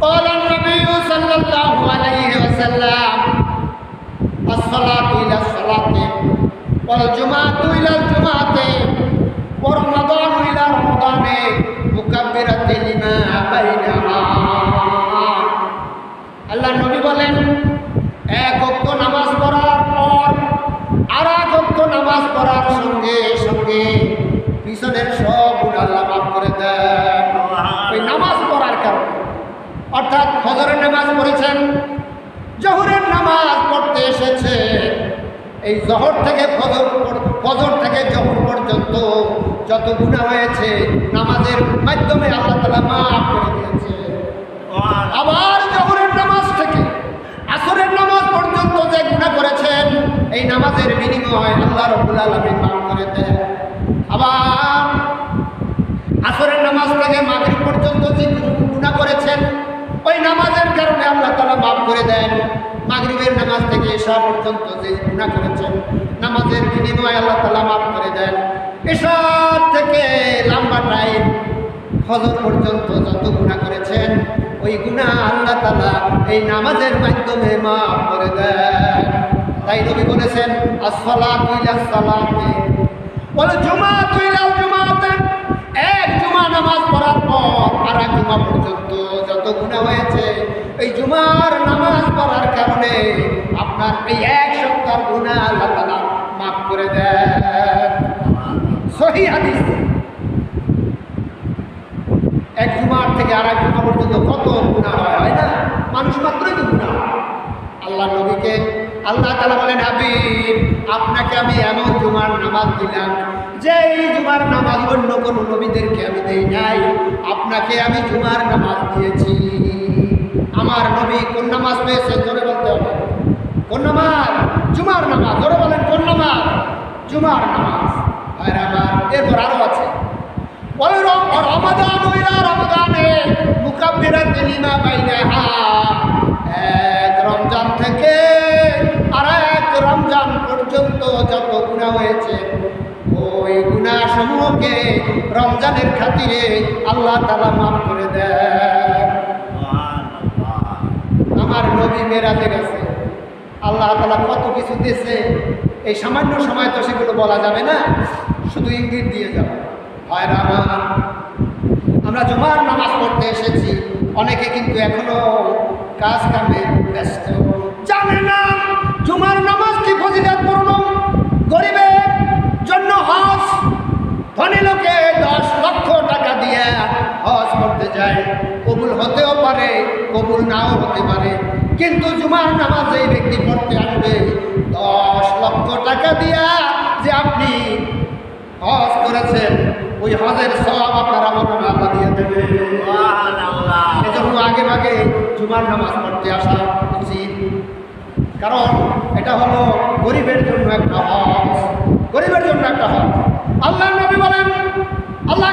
قال النبي صلى الله عليه وسلم الصلاة إلى الصلاة والجمعة إلى الجمعة ورمضان إلى رمضان مكبرة لما بينها আল্লাহ নবী বলেন এক ওয়াক্ত নামাজ পড়ার পর আর এক ওয়াক্ত নামাজ পড়ার সঙ্গে সঙ্গে পিছনের সব গুনাহ আল্লাহ মাফ করে দেন ওই নামাজ পড়ার কারণে। অর্থাৎ ফজরের নামাজ পড়েছেন, জোহরের নামাজ পড়তে এসেছে, এই জোহর থেকে ফজর থেকে জোহর পর্যন্ত যত গুনাহ হয়েছে নামাজের মাধ্যমে আল্লাহ তাআলা মাফ করে দিয়েছে। আবার জোহরের নামাজ থেকে আসরের নামাজ পর্যন্ত যে গুনাহ করেছেন এই নামাজের বিনিময়ে আল্লাহ রাব্বুল আলামিন মাফ করে দেন। আবার আসরের নামাজ থেকে মাগরিব পর্যন্ত যে গুনাহ করেছেন ওই নামাজের কারণে আল্লাহ তাআলা মাফ করে দেন। মাগরিবের নামাজ থেকে ইশা পর্যন্ত যে গুনাহ করেছেন নামাজের বিনিময়ে আল্লাহ তাআলা মাফ করে দেন। ইশা থেকে লম্বা টাইম ফজর পর্যন্ত যত গুনাহ করেছেন ওই গুনাহ আল্লাহ তাআলা এই নামাজের মাধ্যমে মাফ করে দেন। তাই নবী বলেছেন আসসালাতু ইলা সালাতি ওয়াল জুমাআতু ইলা জুমাআতি, এক জুমা নামাজ পড়ার পর আর এক জুমা পর্যন্ত যত গুনাহ হয়েছে এই জুমার নামাজ পড়ার কারণে আপনার এই এক সপ্তাহ গুনাহ আল্লাহ তাআলা মাফ করে দেন। সহিহ হাদিস। এক জুমার থেকে আর এক জুমা পর্যন্ত কত গুনাহ হয় না? মানুষ মাত্রই তো গুনাহ। আল্লাহ নবীকে আল্লাহ তাআলা বলেন, হাবিব আপনাকে আমি এমন জুমার নামাজ দিলাম যে এই জুমার নামাজ অন্য কোনো নবীদেরকে আমি দেই নাই, আপনাকে আমি জুমার নামাজ দিয়েছি। আমার নবী কোন নামাজ পেয়েছেন জোরে বলতে হবে। কোন নামাজ? জুমার নামাজ। জোরে বলেন কোন নামাজ? জুমার নামাজ। আর আমার এরপর আরো আছে রমাদান ইলা রমাদানে মুকাব্বিরাতুন লিমা বাইনাহা, এক রমজান থেকে আর এক রমজান পর্যন্ত যত গুনাহ হয়েছে ওই গুনাহ সমূহকে রমজানের খাতিরে আল্লাহ তাআলা মাফ করে দেন। আমার নবী মেরাজে গেছে, আল্লাহ তাআলা কত কিছু দিয়েছে, এই সামান্য সময় তো সেগুলো বলা যাবে না, শুধু ইঙ্গিত দিয়ে যাবে। ভাইরা আমার, আমরা জুমার নামাজ পড়তে এসেছি, অনেকে কিন্তু এখনো কাজ কামে ব্যস্ত, জানে না জুমার নামাজ কি ফজিলতপূর্ণ। গরিবের জন্য হজ, ধনী লোকে 10 লক্ষ টাকা দিয়ে হজ করতে যায়, কবুল হতেও পারে কবুল নাও হতে পারে, কিন্তু জুমার নামাজ এই ব্যক্তি পড়তে আসবে 10 লক্ষ টাকা দিয়া যে আপনি হজ করেছেন ওই হজের সওয়াব আপনার আমলনামায় আল্লাহ দিয়ে দেবে। সুবহানাল্লাহ। এজন্য আগে ভাগে জুমার নামাজ পড়তে আসা উচিত, কারণ এটা হলো গরিবের জন্য একটা হজ, গরিবের জন্য একটা হজ। আল্লাহ নবী বলেন, আল্লাহ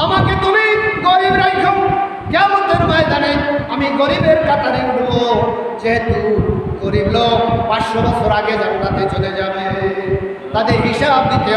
আমাকে তুমি গরিব রাখো, কিয়ামতের ময়দানে আমি গরিবের কাতারে উঠবো। যেহেতু গরিব লোক 500 বছর আগে জান্নাতে চলে যাবে, তাদের হিসাব দিতে